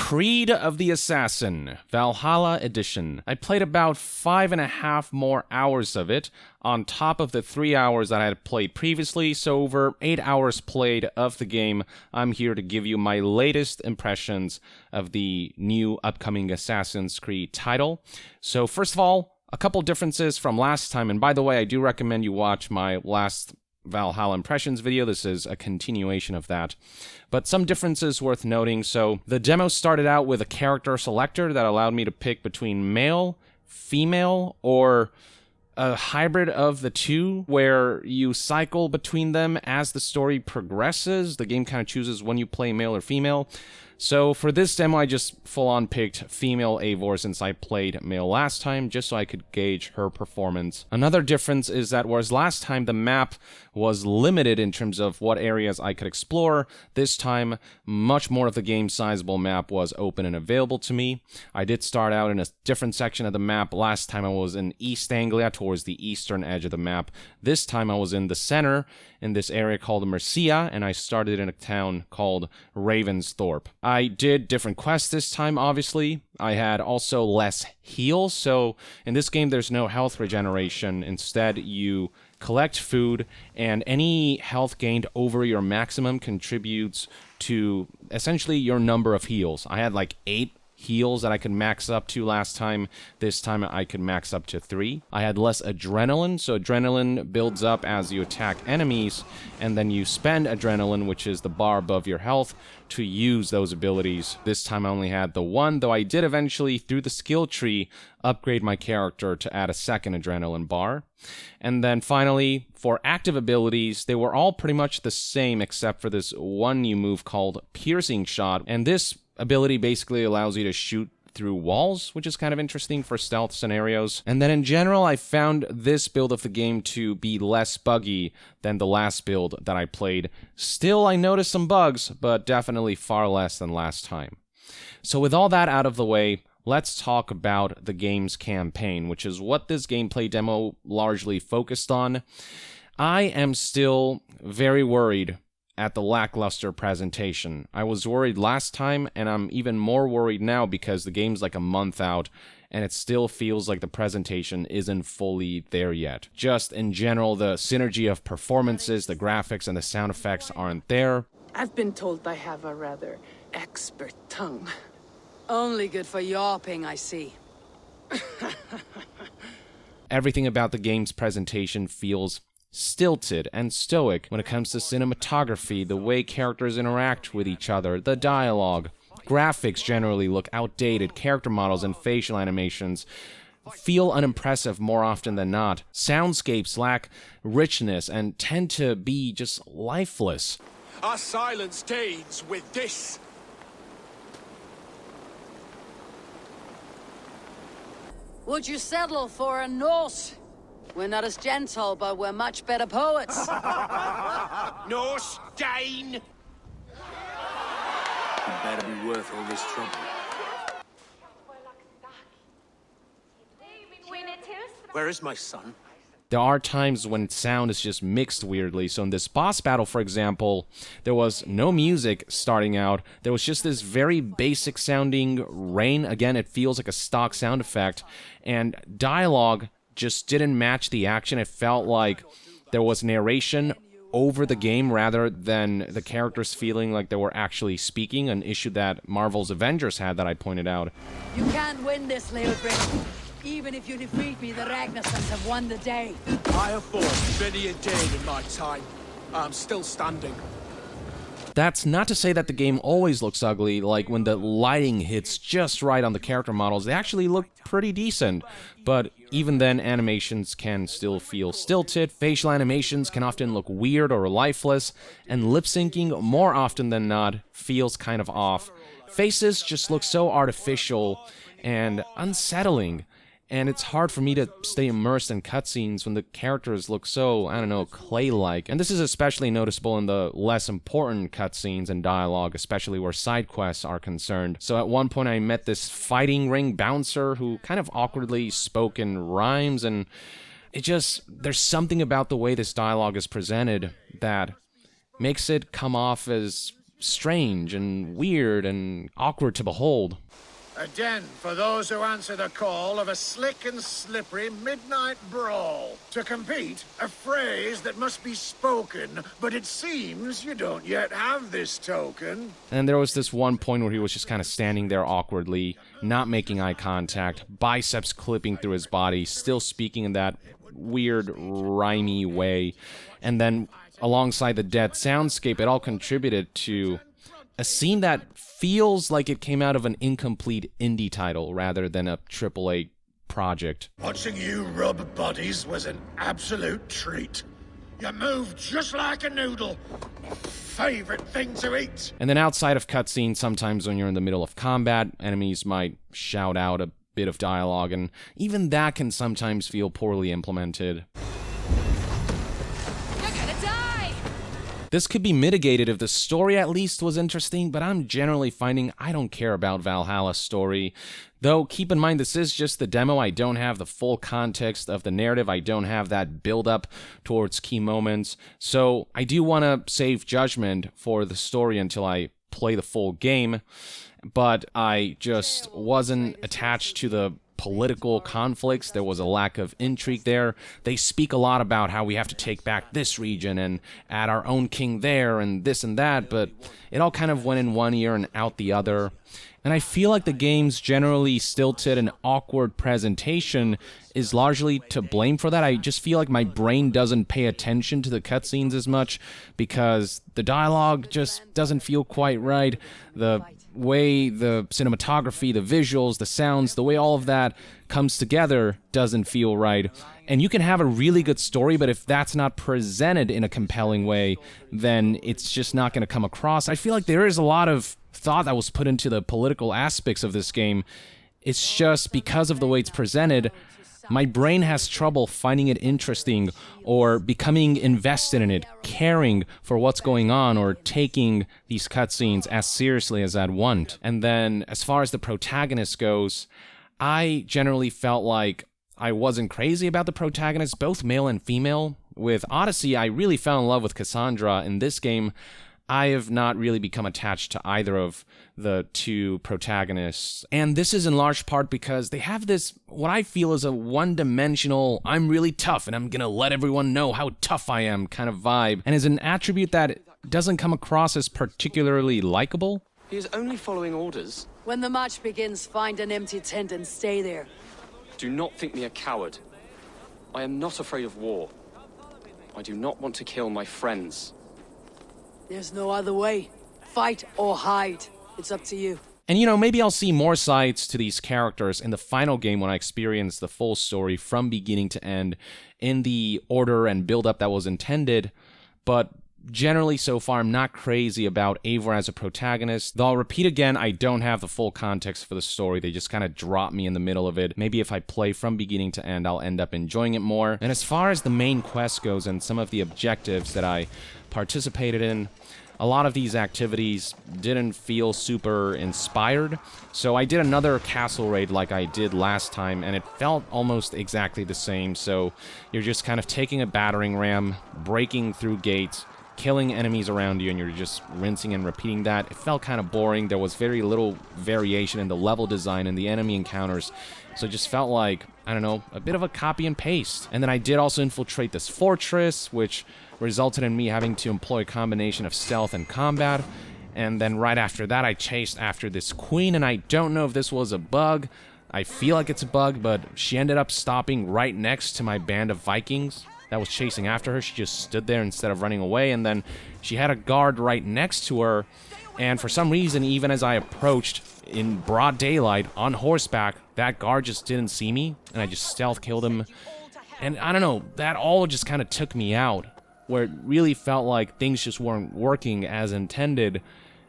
Creed of the Assassin, Valhalla Edition. I played about 5.5 more hours of it, on top of the 3 hours that I had played previously, so over 8 hours played of the game. I'm here to give you my latest impressions of the new upcoming Assassin's Creed title. So first of all, a couple differences from last time, and by the way, I do recommend you watch my last Valhalla Impressions video. This is a continuation of that. But some differences worth noting. So the demo started out with a character selector that allowed me to pick between male, female, or a hybrid of the two, where you cycle between them as the story progresses. The game kind of chooses when you play male or female. So for this demo, I just full-on picked female Eivor since I played male last time, just so I could gauge her performance. Another difference is that whereas last time the map was limited in terms of what areas I could explore, this time much more of the game's sizable map was open and available to me. I did start out in a different section of the map. Last time I was in East Anglia, towards the eastern edge of the map. This time I was in the center, in this area called Mercia, and I started in a town called Ravensthorpe. I did different quests this time, obviously. I had also less heals, so in this game there's no health regeneration. Instead, you collect food, and any health gained over your maximum contributes to essentially your number of heals. I had like 8 heals that I could max up to last time. This time I could max up to 3. I had less adrenaline, so adrenaline builds up as you attack enemies, and then you spend adrenaline, which is the bar above your health, to use those abilities. This time I only had the 1, though I did eventually, through the skill tree, upgrade my character to add a second adrenaline bar. And then finally, for active abilities, they were all pretty much the same except for this one new move called Piercing Shot, and this ability basically allows you to shoot through walls, which is kind of interesting for stealth scenarios. And then in general, I found this build of the game to be less buggy than the last build that I played. Still, I noticed some bugs, but definitely far less than last time. So with all that out of the way, let's talk about the game's campaign, which is what this gameplay demo largely focused on. I am still very worried at the lackluster presentation. I was worried last time, and I'm even more worried now because the game's like a month out, and it still feels like the presentation isn't fully there yet. Just in general, the synergy of performances, the graphics, and the sound effects aren't there. I've been told I have a rather expert tongue. Only good for yawping, I see. Everything about the game's presentation feels stilted and stoic when it comes to cinematography, the way characters interact with each other, the dialogue. Graphics generally look outdated, character models and facial animations feel unimpressive more often than not. Soundscapes lack richness and tend to be just lifeless. Our silence deeds with this. Would you settle for a Norse? We're not as gentle, but we're much better poets. Norse Dane! It better be worth all this trouble. Where is my son? There are times when sound is just mixed weirdly. So in this boss battle, for example, there was no music starting out. There was just this very basic sounding rain. Again, it feels like a stock sound effect. And dialogue just didn't match the action. It felt like there was narration over the game rather than the characters feeling like they were actually speaking, an issue that Marvel's Avengers had that I pointed out. You can't win this, Brin. Even if you defeat me, the Ragnarsons have won the day. I have fought many a day in my time. I'm still standing. That's not to say that the game always looks ugly. Like when the lighting hits just right on the character models, they actually look pretty decent. But even then, animations can still feel stilted, facial animations can often look weird or lifeless, and lip syncing, more often than not, feels kind of off. Faces just look so artificial and unsettling. And it's hard for me to stay immersed in cutscenes when the characters look so, I don't know, clay-like. And this is especially noticeable in the less important cutscenes and dialogue, especially where side quests are concerned. So at one point I met this fighting ring bouncer who kind of awkwardly spoke in rhymes, and it just, there's something about the way this dialogue is presented that makes it come off as strange and weird and awkward to behold. A den for those who answer the call of a slick and slippery midnight brawl. To compete, a phrase that must be spoken, but it seems you don't yet have this token. And there was this one point where he was just kind of standing there awkwardly, not making eye contact, biceps clipping through his body, still speaking in that weird, rhymey way. And then alongside the dead soundscape, it all contributed to a scene that feels like it came out of an incomplete indie title rather than a AAA project. Watching you rub bodies was an absolute treat. You moved just like a noodle. Favorite thing to eat. And then outside of cutscenes, sometimes when you're in the middle of combat, enemies might shout out a bit of dialogue, and even that can sometimes feel poorly implemented. This could be mitigated if the story at least was interesting, but I'm generally finding I don't care about Valhalla's story. Though, keep in mind, this is just the demo. I don't have the full context of the narrative. I don't have that build-up towards key moments. So, I do want to save judgment for the story until I play the full game. But I just wasn't attached to the political conflicts. There was a lack of intrigue there. They speak a lot about how we have to take back this region and add our own king there and this and that, but it all kind of went in one ear and out the other. And I feel like the game's generally stilted and awkward presentation is largely to blame for that. I just feel like my brain doesn't pay attention to the cutscenes as much because the dialogue just doesn't feel quite right. The way the cinematography, the visuals, the sounds, the way all of that comes together doesn't feel right. And you can have a really good story, but if that's not presented in a compelling way, then it's just not going to come across. I feel like there is a lot of thought that was put into the political aspects of this game. It's just because of the way it's presented, my brain has trouble finding it interesting or becoming invested in it, caring for what's going on, or taking these cutscenes as seriously as I'd want. And then, as far as the protagonist goes, I generally felt like I wasn't crazy about the protagonists, both male and female. With Odyssey, I really fell in love with Cassandra. In this game, I have not really become attached to either of the two protagonists. And this is in large part because they have this, what I feel is a one-dimensional, I'm really tough and I'm gonna let everyone know how tough I am kind of vibe, and is an attribute that doesn't come across as particularly likable. He is only following orders. When the match begins, find an empty tent and stay there. Do not think me a coward. I am not afraid of war. I do not want to kill my friends. There's no other way. Fight or hide. It's up to you. And you know, maybe I'll see more sides to these characters in the final game when I experience the full story from beginning to end in the order and build-up that was intended, but generally so far I'm not crazy about Eivor as a protagonist. Though I'll repeat again, I don't have the full context for the story. They just kind of drop me in the middle of it. Maybe if I play from beginning to end, I'll end up enjoying it more. And as far as the main quest goes and some of the objectives that I participated in, a lot of these activities didn't feel super inspired, so I did another castle raid like I did last time, and it felt almost exactly the same. So you're just kind of taking a battering ram, breaking through gates, killing enemies around you, and you're just rinsing and repeating that. It felt kind of boring. There was very little variation in the level design and the enemy encounters, so it just felt like, I don't know, a bit of a copy and paste. And then I did also infiltrate this fortress, which resulted in me having to employ a combination of stealth and combat. And then right after that, I chased after this queen, and I don't know if this was a bug. I feel like it's a bug, but she ended up stopping right next to my band of Vikings that was chasing after her. She just stood there instead of running away, and then she had a guard right next to her, and for some reason, even as I approached in broad daylight on horseback, that guard just didn't see me, and I just stealth killed him. And I don't know, that all just kind of took me out, where it really felt like things just weren't working as intended.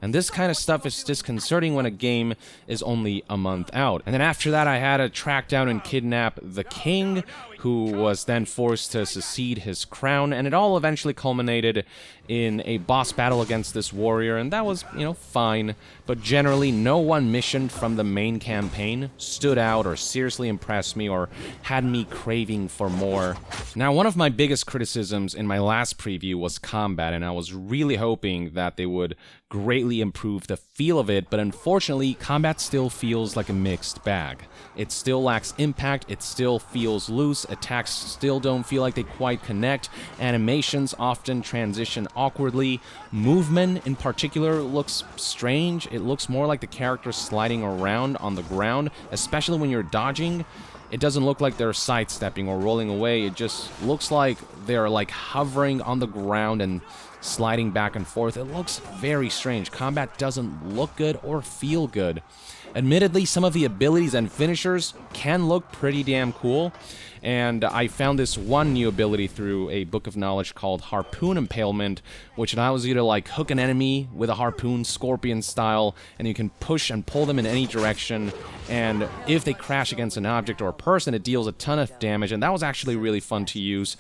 And this kind of stuff is disconcerting when a game is only a month out. And then after that, I had to track down and kidnap the king, who was then forced to secede his crown, and it all eventually culminated in a boss battle against this warrior, and that was, you know, fine. But generally, no one mission from the main campaign stood out or seriously impressed me or had me craving for more. Now, one of my biggest criticisms in my last preview was combat, and I was really hoping that they would greatly improve the feel of it, but unfortunately, combat still feels like a mixed bag. It still lacks impact, it still feels loose, attacks still don't feel like they quite connect, animations often transition awkwardly, movement in particular looks strange, it looks more like the character sliding around on the ground, especially when you're dodging. It doesn't look like they're sidestepping or rolling away, it just looks like they're like hovering on the ground and sliding back and forth. It looks very strange. Combat doesn't look good or feel good. Admittedly, some of the abilities and finishers can look pretty damn cool, and I found this one new ability through a book of knowledge called Harpoon Impalement, which allows you to like hook an enemy with a harpoon, scorpion style, and you can push and pull them in any direction, and if they crash against an object or a person, it deals a ton of damage, and that was actually really fun to use.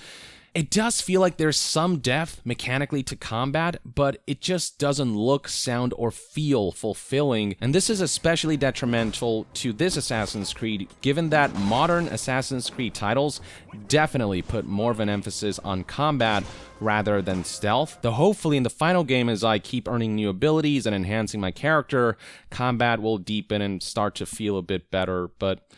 It does feel like there's some depth mechanically to combat, but it just doesn't look, sound, or feel fulfilling, and this is especially detrimental to this Assassin's Creed, given that modern Assassin's Creed titles definitely put more of an emphasis on combat rather than stealth. Though hopefully in the final game, as I keep earning new abilities and enhancing my character, combat will deepen and start to feel a bit better, but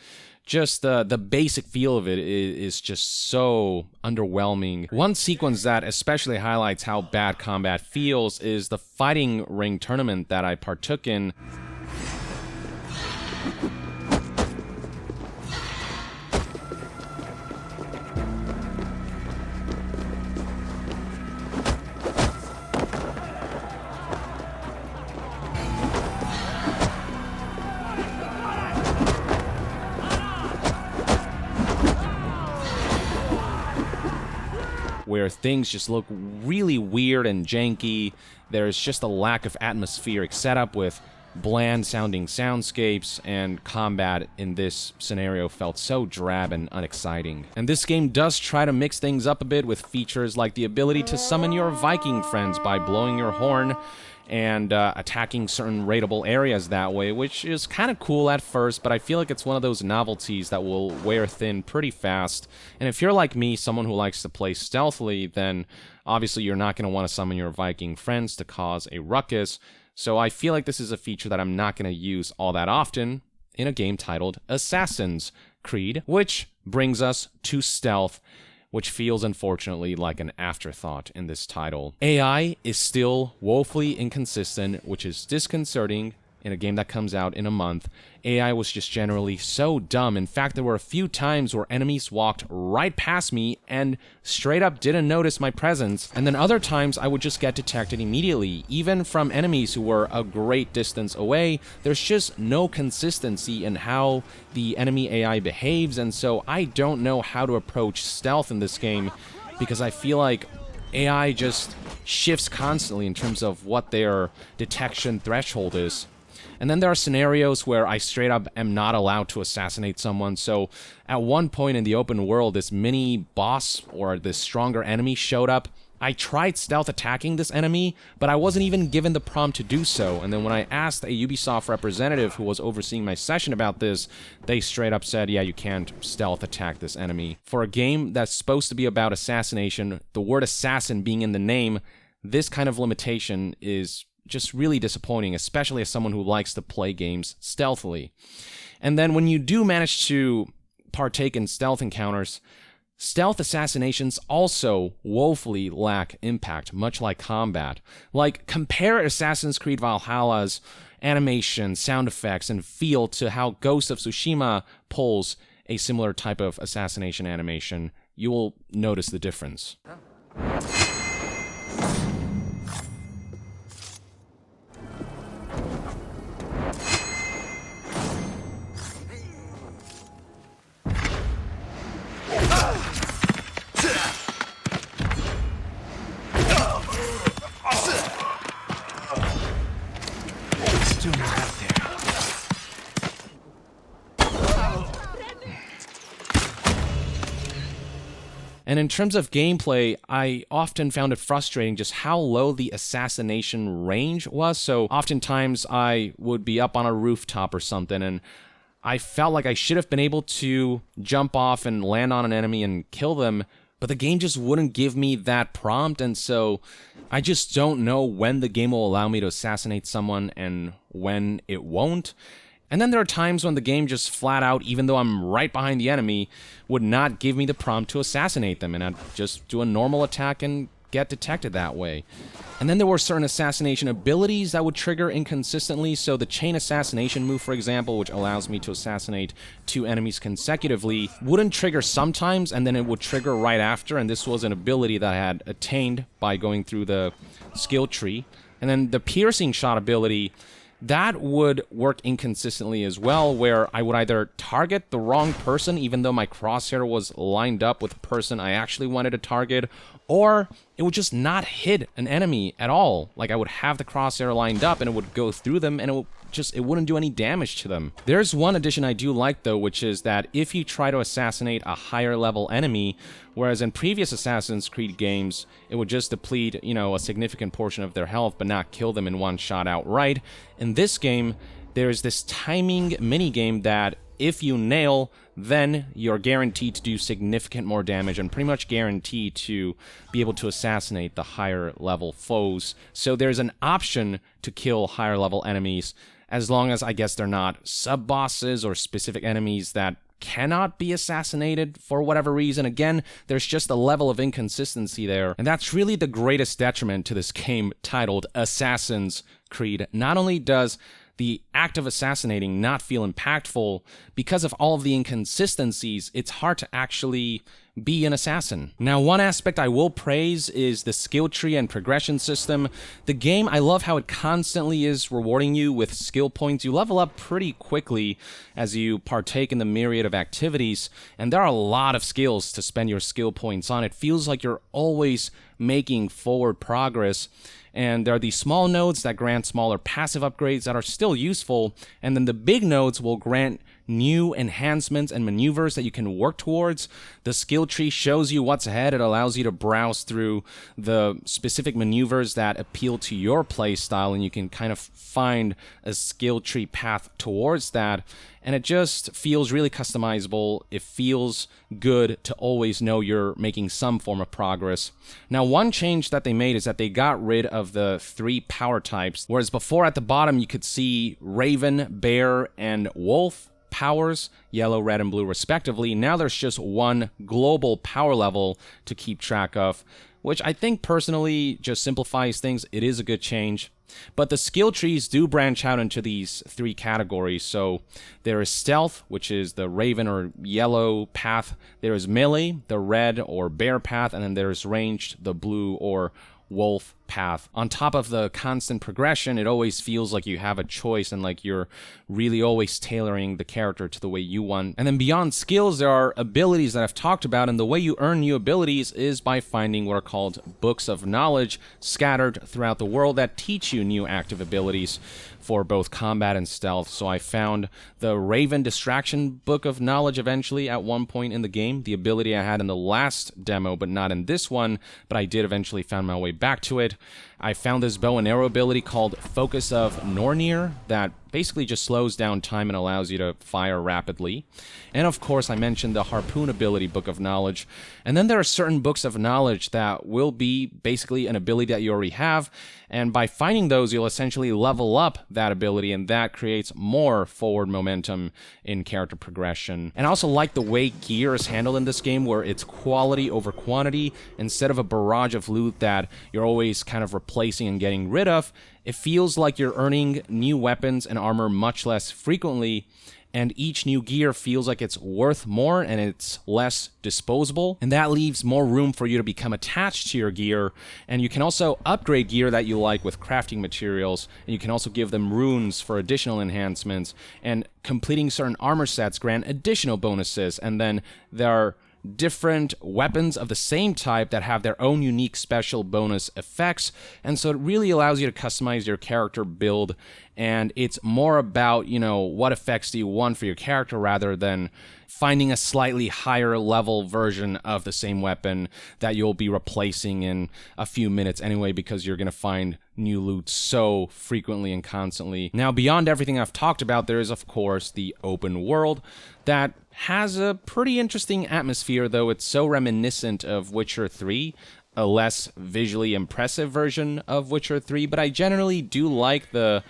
just the basic feel of it is just so underwhelming. One sequence that especially highlights how bad combat feels is the fighting ring tournament that I partook in. Where things just look really weird and janky. There's just a lack of atmospheric setup with bland-sounding soundscapes, and combat in this scenario felt so drab and unexciting. And this game does try to mix things up a bit with features like the ability to summon your Viking friends by blowing your horn, and attacking certain raidable areas that way, which is kind of cool at first, but I feel like it's one of those novelties that will wear thin pretty fast. And if you're like me, someone who likes to play stealthily, then obviously you're not going to want to summon your Viking friends to cause a ruckus, so I feel like this is a feature that I'm not going to use all that often in a game titled Assassin's Creed, which brings us to stealth, which feels unfortunately like an afterthought in this title. AI is still woefully inconsistent, which is disconcerting in a game that comes out in a month. AI was just generally so dumb. In fact, there were a few times where enemies walked right past me and straight up didn't notice my presence, and then other times I would just get detected immediately. Even from enemies who were a great distance away, there's just no consistency in how the enemy AI behaves, and so I don't know how to approach stealth in this game, because I feel like AI just shifts constantly in terms of what their detection threshold is. And then there are scenarios where I straight up am not allowed to assassinate someone, so at one point in the open world, this mini boss or this stronger enemy showed up. I tried stealth attacking this enemy, but I wasn't even given the prompt to do so, and then when I asked a Ubisoft representative who was overseeing my session about this, they straight up said, yeah, you can't stealth attack this enemy. For a game that's supposed to be about assassination, the word assassin being in the name, this kind of limitation is just really disappointing, especially as someone who likes to play games stealthily. And then when you do manage to partake in stealth encounters, stealth assassinations also woefully lack impact, much like combat. Like, compare Assassin's Creed Valhalla's animation, sound effects, and feel to how Ghost of Tsushima pulls a similar type of assassination animation. You will notice the difference. And in terms of gameplay, I often found it frustrating just how low the assassination range was. So oftentimes I would be up on a rooftop or something, and I felt like I should have been able to jump off and land on an enemy and kill them, but the game just wouldn't give me that prompt, and so I just don't know when the game will allow me to assassinate someone and when it won't. And then there are times when the game just flat out, even though I'm right behind the enemy, would not give me the prompt to assassinate them, and I'd just do a normal attack and get detected that way. And then there were certain assassination abilities that would trigger inconsistently, so the chain assassination move, for example, which allows me to assassinate 2 enemies consecutively, wouldn't trigger sometimes, and then it would trigger right after, and this was an ability that I had attained by going through the skill tree. And then the piercing shot ability, that would work inconsistently as well, where I would either target the wrong person, even though my crosshair was lined up with the person I actually wanted to target, or it would just not hit an enemy at all. Like, I would have the crosshair lined up and it would go through them and it wouldn't do any damage to them. There's one addition I do like though, which is that if you try to assassinate a higher level enemy, whereas in previous Assassin's Creed games, it would just deplete, a significant portion of their health but not kill them in one shot outright, in this game, there's this timing minigame that if you nail, then you're guaranteed to do significant more damage and pretty much guaranteed to be able to assassinate the higher level foes. So there's an option to kill higher level enemies, as long as I guess they're not sub-bosses or specific enemies that cannot be assassinated for whatever reason. Again, there's just a level of inconsistency there, and that's really the greatest detriment to this game titled Assassin's Creed. Not only does the act of assassinating not feel impactful, because of all of the inconsistencies, it's hard to actually be an assassin. Now, one aspect I will praise is the skill tree and progression system. The game, I love how it constantly is rewarding you with skill points. You level up pretty quickly as you partake in the myriad of activities, and there are a lot of skills to spend your skill points on. It feels like you're always making forward progress. And there are these small nodes that grant smaller passive upgrades that are still useful, and then the big nodes will grant new enhancements and maneuvers that you can work towards. The skill tree shows you what's ahead. It allows you to browse through the specific maneuvers that appeal to your playstyle, and you can kind of find a skill tree path towards that. And it just feels really customizable. It feels good to always know you're making some form of progress. Now, one change that they made is that they got rid of the 3 power types, whereas before at the bottom you could see Raven, Bear, and Wolf powers, yellow, red, and blue respectively. Now there's just one global power level to keep track of, which I think personally just simplifies things. It is a good change. But the skill trees do branch out into these 3 categories. So there is stealth, which is the raven or yellow path. There is melee, the red or bear path, and then there's ranged, the blue or wolf path. On top of the constant progression, it always feels like you have a choice and like you're really always tailoring the character to the way you want. And then beyond skills, there are abilities that I've talked about, and the way you earn new abilities is by finding what are called books of knowledge scattered throughout the world that teach you new active abilities for both combat and stealth. So I found the Raven Distraction Book of Knowledge eventually at one point in the game, the ability I had in the last demo, but not in this one, but I did eventually find my way back to it. I found this bow and arrow ability called Focus of Nornir that basically just slows down time and allows you to fire rapidly. And of course, I mentioned the Harpoon ability Book of Knowledge. And then there are certain books of knowledge that will be basically an ability that you already have, and by finding those, you'll essentially level up that ability, and that creates more forward momentum in character progression. And I also like the way gear is handled in this game, where it's quality over quantity. Instead of a barrage of loot that you're always kind of replacing and getting rid of, it feels like you're earning new weapons and armor much less frequently, and each new gear feels like it's worth more and it's less disposable, and that leaves more room for you to become attached to your gear. And you can also upgrade gear that you like with crafting materials, and you can also give them runes for additional enhancements, and completing certain armor sets grant additional bonuses. And then there are different weapons of the same type that have their own unique special bonus effects, and so it really allows you to customize your character build and it's more about, you know, what effects do you want for your character rather than finding a slightly higher level version of the same weapon that you'll be replacing in a few minutes anyway, because you're going to find new loot so frequently and constantly. Now, beyond everything I've talked about, there is, of course, the open world that has a pretty interesting atmosphere, though it's so reminiscent of Witcher 3, a less visually impressive version of Witcher 3, but I generally do like the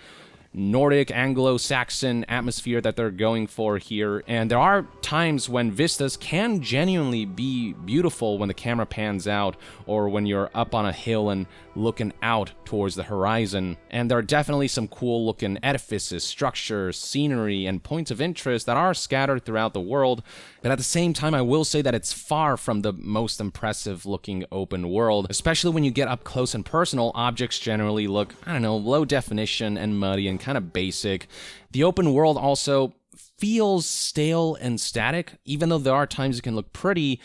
Nordic, Anglo-Saxon atmosphere that they're going for here, and there are times when vistas can genuinely be beautiful when the camera pans out, or when you're up on a hill and looking out towards the horizon. And there are definitely some cool looking edifices, structures, scenery, and points of interest that are scattered throughout the world, but at the same time I will say that it's far from the most impressive looking open world, especially when you get up close and personal. Objects generally look, I don't know, low definition and muddy and kind of basic. The open world also feels stale and static. Even though there are times it can look pretty,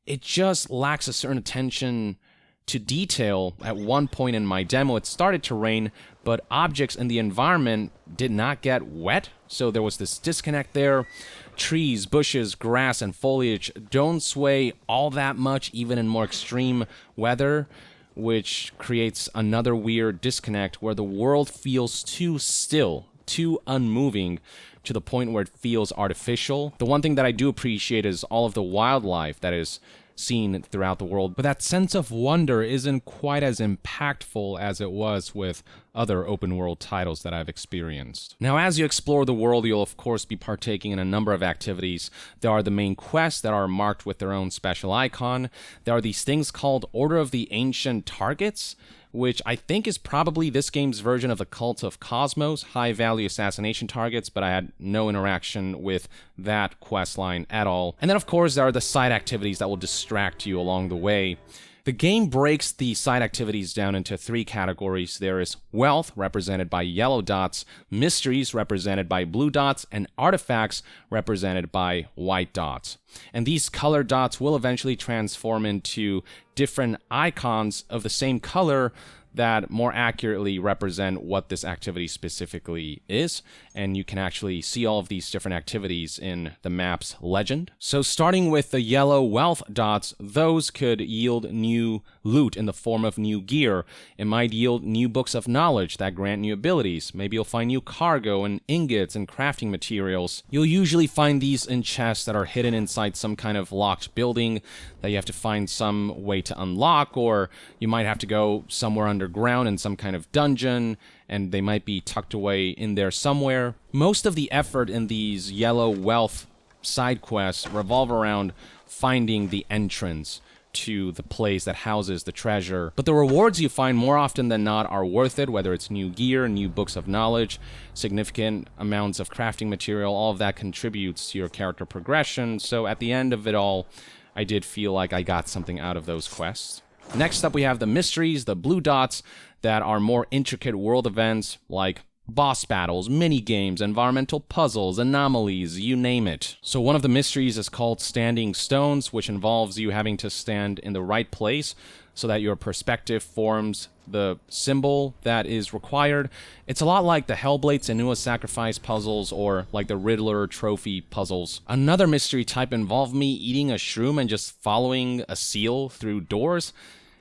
it just lacks a certain attention to detail. At one point in my demo, it started to rain, but objects in the environment did not get wet, so there was this disconnect there. Trees, bushes, grass, and foliage don't sway all that much, even in more extreme weather, which creates another weird disconnect where the world feels too still, too unmoving, to the point where it feels artificial. The one thing that I do appreciate is all of the wildlife that is seen throughout the world, but that sense of wonder isn't quite as impactful as it was with other open world titles that I've experienced. Now, as you explore the world, you'll of course be partaking in a number of activities. There are the main quests that are marked with their own special icon. There are these things called Order of the Ancient Targets, which I think is probably this game's version of the Cult of Cosmos, high-value assassination targets, but I had no interaction with that questline at all. And then, of course, there are the side activities that will distract you along the way. The game breaks the side activities down into three categories. There is wealth, represented by yellow dots, mysteries, represented by blue dots, and artifacts, represented by white dots. And these color dots will eventually transform into different icons of the same color that more accurately represent what this activity specifically is, and you can actually see all of these different activities in the map's legend. So starting with the yellow wealth dots, those could yield new loot in the form of new gear. It might yield new books of knowledge that grant new abilities. Maybe you'll find new cargo and ingots and crafting materials. You'll usually find these in chests that are hidden inside some kind of locked building that you have to find some way to unlock, or you might have to go somewhere underground in some kind of dungeon, and they might be tucked away in there somewhere. Most of the effort in these yellow wealth side quests revolve around finding the entrance to the place that houses the treasure. But the rewards you find more often than not are worth it, whether it's new gear, new books of knowledge, significant amounts of crafting material. All of that contributes to your character progression, so at the end of it all, I did feel like I got something out of those quests. Next up, we have the mysteries, the blue dots, that are more intricate world events like boss battles, mini-games, environmental puzzles, anomalies, you name it. So one of the mysteries is called Standing Stones, which involves you having to stand in the right place so that your perspective forms the symbol that is required. It's a lot like the Hellblade Senua's Sacrifice puzzles or like the Riddler trophy puzzles. Another mystery type involved me eating a shroom and just following a seal through doors.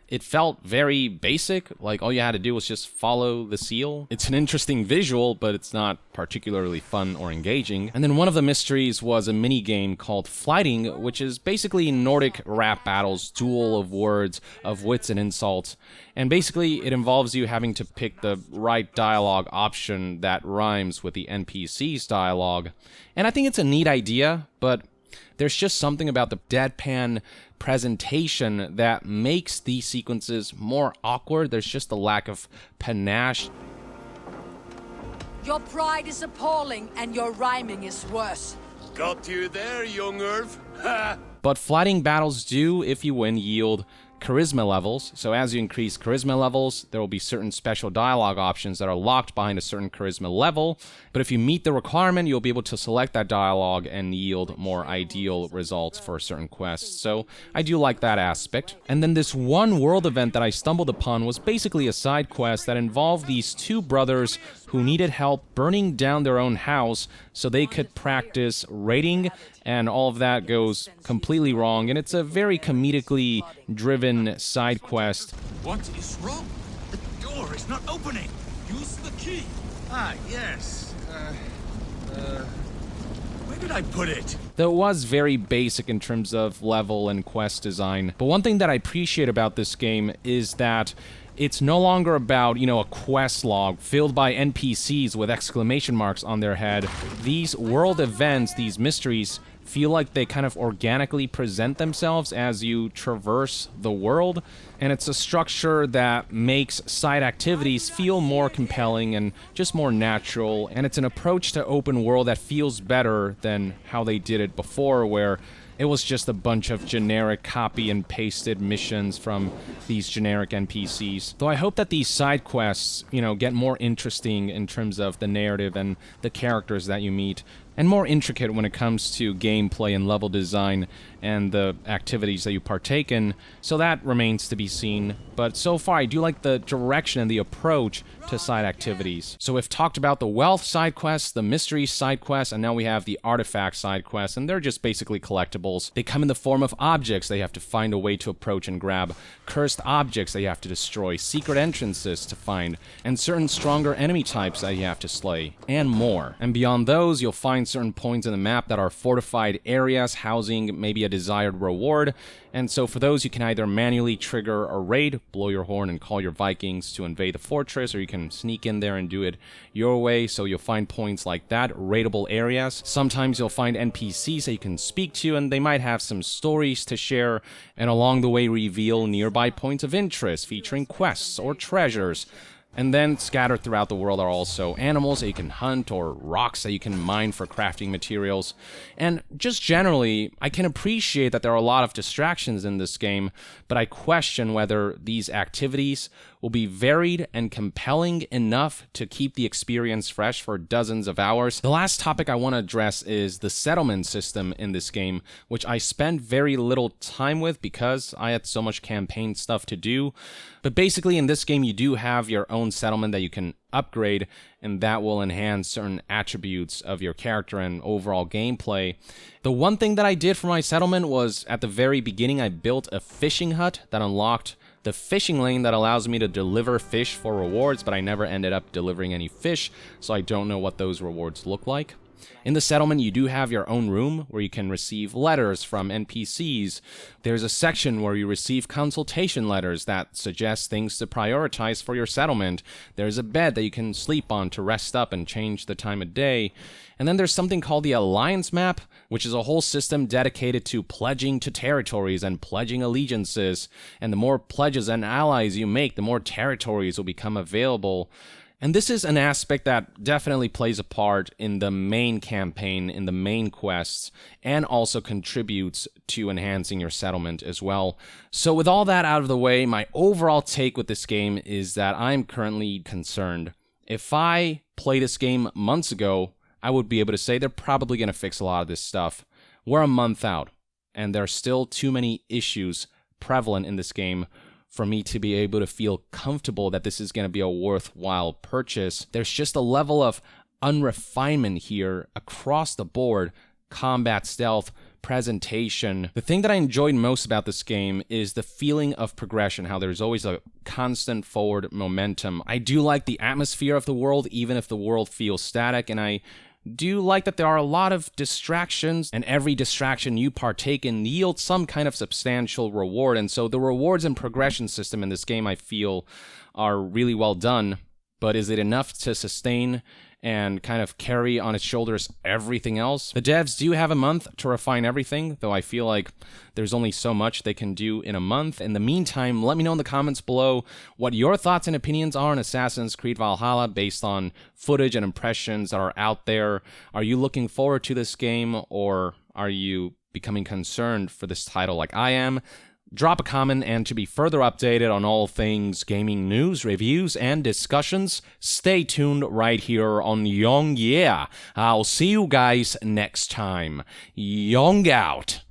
It felt very basic, like all you had to do was just follow the seal. It's an interesting visual, but it's not particularly fun or engaging. And then one of the mysteries was a mini-game called Flighting, which is basically Nordic rap battles, duel of words, of wits and insults. And basically it involves you having to pick the right dialogue option that rhymes with the NPC's dialogue. And I think it's a neat idea, but there's just something about the deadpan presentation that makes these sequences more awkward. There's just a lack of panache. Your pride is appalling, and your rhyming is worse. Got you there, young Irv. Ha! But flighting battles do, if you win, yield charisma levels. So as you increase charisma levels, there will be certain special dialogue options that are locked behind a certain charisma level. But if you meet the requirement, you'll be able to select that dialogue and yield more ideal results for certain quests. So I do like that aspect. And then this one world event that I stumbled upon was basically a side quest that involved these two brothers who needed help burning down their own house so they could practice raiding, and all of that goes completely wrong, and it's a very comedically driven side quest. What is wrong? The door is not opening. Use the key. Ah, yes. Where did I put it? Though it was very basic in terms of level and quest design. But one thing that I appreciate about this game is that it's no longer about, a quest log filled by NPCs with exclamation marks on their head. These world events, these mysteries, feel like they kind of organically present themselves as you traverse the world, and it's a structure that makes side activities feel more compelling and just more natural, and it's an approach to open world that feels better than how they did it before, where it was just a bunch of generic copy and pasted missions from these generic NPCs. Though I hope that these side quests, get more interesting in terms of the narrative and the characters that you meet, and more intricate when it comes to gameplay and level design and the activities that you partake in, so that remains to be seen. But so far, I do like the direction and the approach to side activities. So we've talked about the wealth side quests, the mystery side quests, and now we have the artifact side quests, and they're just basically collectibles. They come in the form of objects that you have to find a way to approach and grab, cursed objects that you have to destroy, secret entrances to find, and certain stronger enemy types that you have to slay, and more. And beyond those, you'll find certain points in the map that are fortified areas housing maybe a desired reward, and so for those you can either manually trigger a raid, blow your horn and call your Vikings to invade the fortress, or you can sneak in there and do it your way, so you'll find points like that, raidable areas. Sometimes you'll find NPCs that you can speak to, and they might have some stories to share, and along the way reveal nearby points of interest featuring quests or treasures. And then scattered throughout the world are also animals that you can hunt or rocks that you can mine for crafting materials. And just generally, I can appreciate that there are a lot of distractions in this game, but I question whether these activities will be varied and compelling enough to keep the experience fresh for dozens of hours. The last topic I want to address is the settlement system in this game, which I spent very little time with because I had so much campaign stuff to do. But basically in this game you do have your own settlement that you can upgrade, and that will enhance certain attributes of your character and overall gameplay. The one thing that I did for my settlement was at the very beginning I built a fishing hut that unlocked the fishing lane that allows me to deliver fish for rewards, but I never ended up delivering any fish, so I don't know what those rewards look like. In the settlement, you do have your own room where you can receive letters from NPCs. There's a section where you receive consultation letters that suggest things to prioritize for your settlement. There's a bed that you can sleep on to rest up and change the time of day. And then there's something called the Alliance Map, which is a whole system dedicated to pledging to territories and pledging allegiances. And the more pledges and allies you make, the more territories will become available. And this is an aspect that definitely plays a part in the main campaign, in the main quests, and also contributes to enhancing your settlement as well. So with all that out of the way, my overall take with this game is that I'm currently concerned. If I played this game months ago, I would be able to say they're probably going to fix a lot of this stuff. We're a month out, and there are still too many issues prevalent in this game for me to be able to feel comfortable that this is going to be a worthwhile purchase. There's just a level of unrefinement here across the board. Combat, stealth, presentation. The thing that I enjoyed most about this game is the feeling of progression, how there's always a constant forward momentum. I do like the atmosphere of the world, even if the world feels static, and I do like that there are a lot of distractions, and every distraction you partake in yields some kind of substantial reward, and so the rewards and progression system in this game I feel are really well done, but is it enough to sustain and kind of carry on its shoulders everything else? The devs do have a month to refine everything, though I feel like there's only so much they can do in a month. In the meantime, let me know in the comments below what your thoughts and opinions are on Assassin's Creed Valhalla based on footage and impressions that are out there. Are you looking forward to this game, or are you becoming concerned for this title like I am? Drop a comment, and to be further updated on all things gaming news, reviews, and discussions, stay tuned right here on Young Yeah. I'll see you guys next time. Young out.